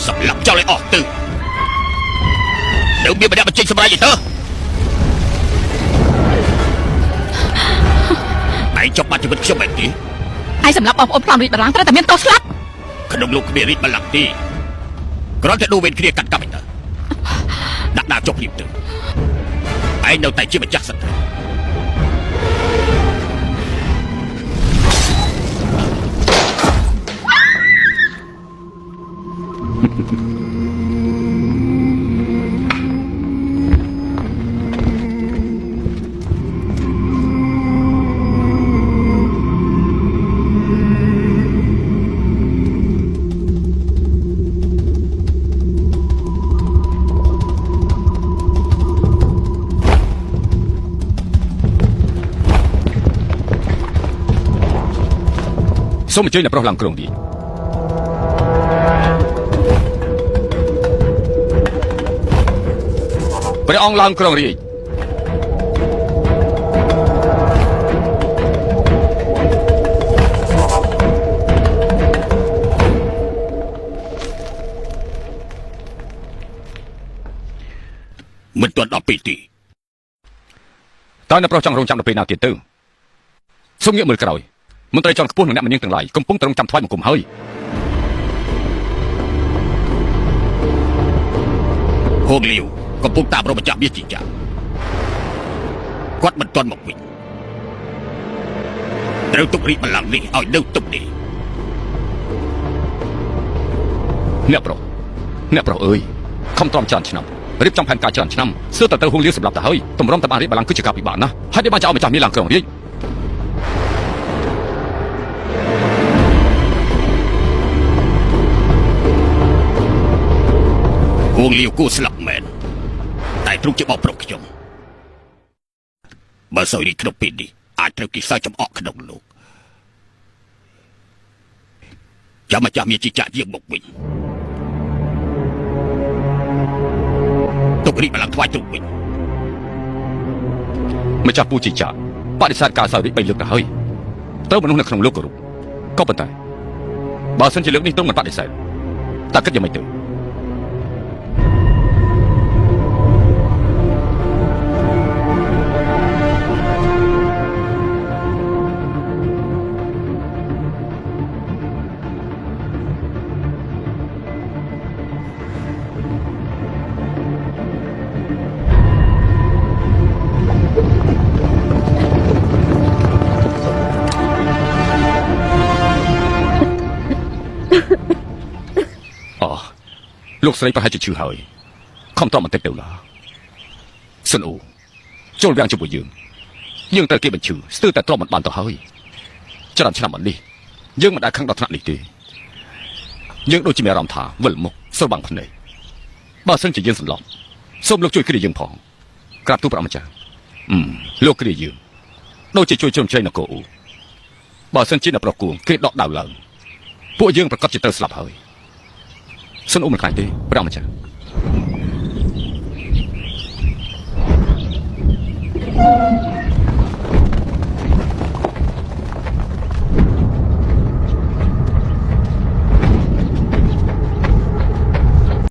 សម្រាប់ចោលឲ្យអស់ទៅនៅមានម្នាក់បញ្ចេញសម្រាប់យីទៅឯងចប់បាត់ជីវិតខ្ញុំឯងទេឯងសម្រាប់បងប្អូនផ្លំរីកបលាំងត្រូវតែមានទោសស្លាប់ក្នុងលោកគ្មានរីកបលាំងទេគ្រាន់តែដូរវេនគ្នាកាត់កាប់ឯទៅដាក់ដាវចុះព្រៀបទៅឯងនៅតែជាម្ចាស់សិទ្ធិសូមអញ្ជើញអ្នកប្រុសឡើងគ្រងរាជព្រះអង្គឡើងគ្រងរាជមិនទាន់ដល់ពេលទេតើអ្នកប្រុសចង់រងចាំដល់ពេលណាទៀតទៅសូមងាកមើលក្រោយមន្ត្រីជាន់ខ្ពស់និងអ្នកមនាងទាំងឡាយកំពុងតែរងចាំថ្វាយបង្គំហើយហូងលាវកំពុងតាមរកម្ចាស់មាសជីចាគាត់មិនទាន់មកវិញត្រូវទុករីកបលាំងនេះឲ្យនៅទុកនេះអ្នកប្រុសអើយខំទ្រាំច្រើនឆ្នាំរៀបចំផែនការច្រើនឆ្នាំសឿតែទៅហូងលាវសម្រាប់ទៅហើយតម្រុំតែបានរីកបលាំងគឺជាការពិបាកណាស់ហើយនេះបានចោលម្ចាស់មាសឡើងគ្រងរាជហូងលាវគូស្លាប់មែនតែទ្រង់ជាបបប្រុសខ្ញុំបើសោយរីក្នុងពេលនេះអាចត្រូវគេសើចចំអកក្នុងលោកចាំម្ចាស់មានជីចាក់យាងមកវិញទុករីកបលាំងថ្វាយទ្រង់វិញម្ចាស់ពូជីចាបដិសេធការសោយរីក3លើកទៅហើយត្រូវមនុស្សនៅក្នុងលោកគោរពក៏ប៉ុន្តែបើសិនជាលើកនេះទ្រង់មិនបដិសេធតើគិតយ៉ាងម៉េចទៅលោកស្រីប្រហែលជាឈឺហើយខំតបន្តិចទៅឡាសុនអូចូលវាំងជាមួយយើងត្រូវគេបញ្ឈឺស្ទើរតែទ្រាំមិនបានទៅហើយច្រើនឆ្នាំមកនេះយើងមិនដែលខឹងដល់ថ្នាក់នេះទេយើងដូចជាមានអារម្មណ៍ថាវិលមុខស្របាំងភ្នែកបើសិនជាយើងសន្លប់សូមលោកជួយគ្រាយើងផងក្រាបទូលព្រះម្ចាស់លោកគ្រាយើងដូចជាជួយជ្រោមជ្រែងនគរអូបើសិនជាអ្នកប្រុសគួងគេដកដាវឡើងពួកយើងប្រកាសជាត្រូវស្លាប់ហើយសុនអូមិនខ្លាចទេព្រះម្ចាស់